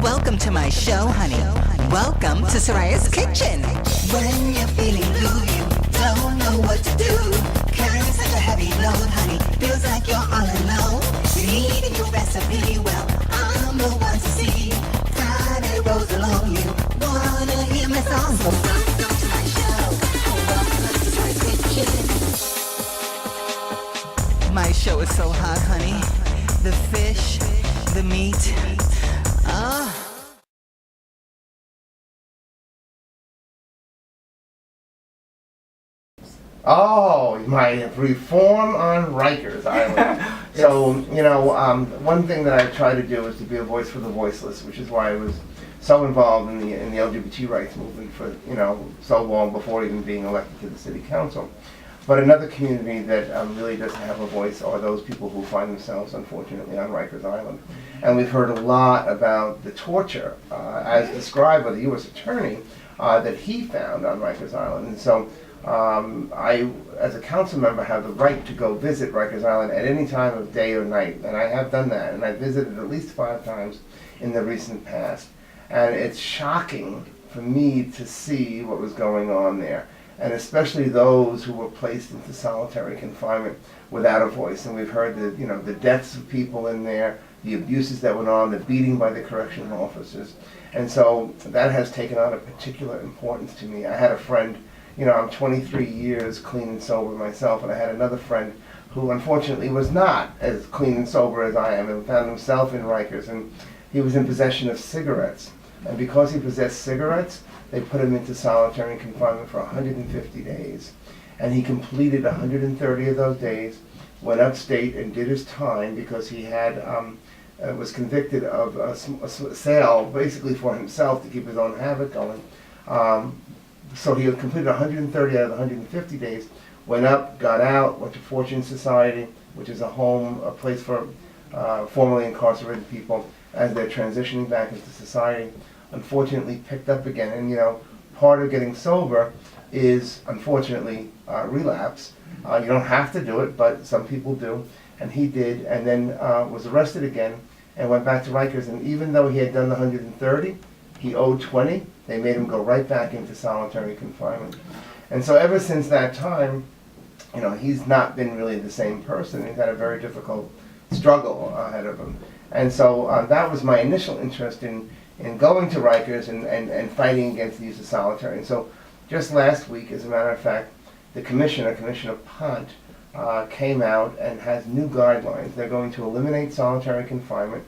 Welcome to my show, honey. Welcome to Soraya's kitchen. When you're feeling blue, you don't know what to do. Carrying such a heavy load, honey, feels like you're all alone. You need a new recipe, well, I'm the one to see. Friday rolls along, you wanna hear my song, so welcome to my show. Welcome to Soraya's kitchen. My show is so hot, honey. The fish, the meat. Oh, my reform on Rikers Island. So, one thing that I try to do is to be a voice for the voiceless, which is why I was so involved in the LGBT rights movement for, so long before even being elected to the city council. But another community that really doesn't have a voice are those people who find themselves, unfortunately, on Rikers Island. And we've heard a lot about the torture, as described by the U.S. Attorney, that he found on Rikers Island. And so I, as a council member, have the right to go visit Rikers Island at any time of day or night. And I have done that. And I visited at least 5 times in the recent past. And it's shocking for me to see what was going on there. And especially those who were placed into solitary confinement without a voice. And we've heard the deaths of people in there, the abuses that went on, the beating by the correctional officers. And so that has taken on a particular importance to me. I had a friend, I'm 23 years clean and sober myself, and I had another friend who unfortunately was not as clean and sober as I am and found himself in Rikers, and he was in possession of cigarettes. And because he possessed cigarettes, they put him into solitary confinement for 150 days. And he completed 130 of those days, went upstate and did his time because he had was convicted of a sale basically for himself to keep his own habit going. So he had completed 130 out of the 150 days, went up, got out, went to Fortune Society, which is a place for formerly incarcerated people as they're transitioning back into society. Unfortunately picked up again, and part of getting sober is unfortunately relapse. You don't have to do it, but some people do, and he did, and then was arrested again and went back to Rikers. And even though he had done the 130, he owed 20. They made him go right back into solitary confinement. And so ever since that time, he's not been really the same person. He's had a very difficult struggle ahead of him. And so that was my initial interest in going to Rikers and fighting against the use of solitary. And so just last week, as a matter of fact, the Commissioner Pont, came out and has new guidelines. They're going to eliminate solitary confinement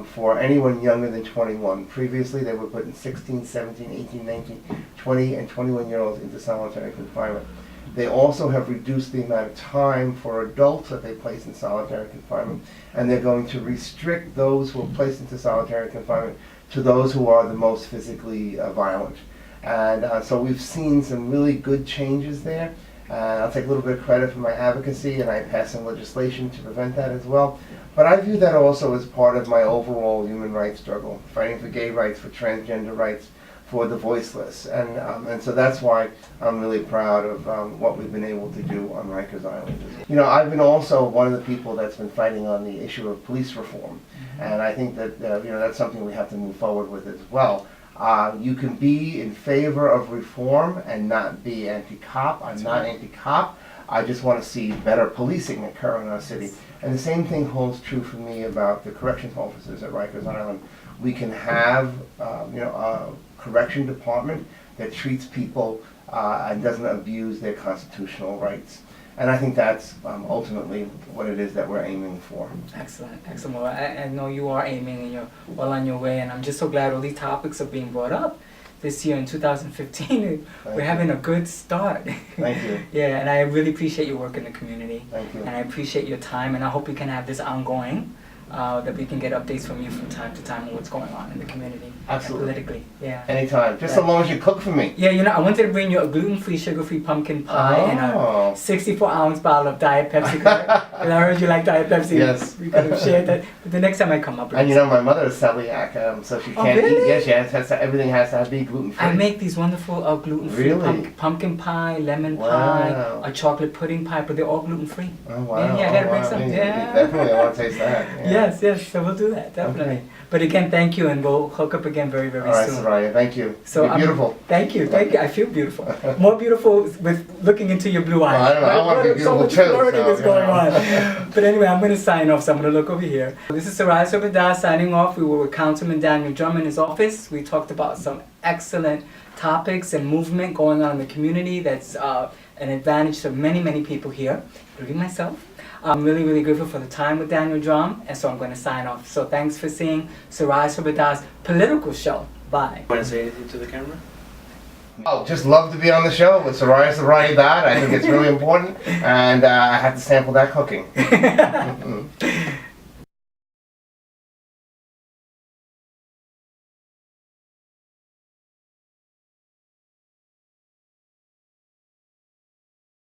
for anyone younger than 21. Previously, they were putting 16, 17, 18, 19, 20, and 21-year-olds into solitary confinement. They also have reduced the amount of time for adults that they place in solitary confinement, and they're going to restrict those who are placed into solitary confinement to those who are the most physically violent. And so we've seen some really good changes there. I'll take a little bit of credit for my advocacy, and I passed some legislation to prevent that as well. But I view that also as part of my overall human rights struggle, fighting for gay rights, for transgender rights, for the voiceless. And so that's why I'm really proud of what we've been able to do on Rikers Island. I've been also one of the people that's been fighting on the issue of police reform. And I think that that's something we have to move forward with as well. You can be in favor of reform and not be anti-cop. I'm not anti-cop. I just want to see better policing occur in our city. And the same thing holds true for me about the corrections officers at Rikers Island. We can have a correction department that treats people and doesn't abuse their constitutional rights. And I think that's ultimately what it is that we're aiming for. Excellent, excellent. Well, I know you are aiming and you're well on your way, and I'm just so glad all these topics are being brought up this year in 2015. We're having a good start. Thank you. Yeah, and I really appreciate your work in the community. Thank you. And I appreciate your time, and I hope we can have this ongoing, that we can get updates from you from time to time on what's going on in the community. Absolutely. Politically, yeah. Anytime, just so long as you cook for me. Yeah, I wanted to bring you a gluten-free, sugar-free pumpkin pie and a 64-ounce bottle of Diet Pepsi. I heard you like Diet Pepsi. Yes. We could have shared that. But the next time I come up. And you know, my mother is celiac, so she can't really? eat. Yeah, she has to, everything has to be gluten-free. I make these wonderful gluten-free Really? pumpkin pie, lemon Wow. pie, a chocolate pudding pie, but they're all gluten-free. Oh, wow. Yeah, I gotta oh, bring wow. some. Yeah, Yeah. definitely, I want to taste that. Yeah. Yes, so we'll do that, definitely. Okay. But again, thank you, and we'll hook up again very, very All right, soon. Soraya, thank you. So You're beautiful. Thank you. I feel beautiful. More beautiful with looking into your blue eyes. Well, I don't know, I want to be So beautiful much too. flirting So, is going on. But anyway, I'm going to sign off, so I'm going to look over here. This is Soraya Sobada signing off. We were with Councilman Daniel Dromm in his office. We talked about some excellent topics and movement going on in the community that's an advantage to many, many people here, including myself. I'm really, really grateful for the time with Daniel Dromm, and so I'm going to sign off. So thanks for seeing Soraya Sobada's political show. Bye. Want to say anything to the camera? Oh, just love to be on the show with Soraya Dad. I think it's really important, and I have to sample that cooking.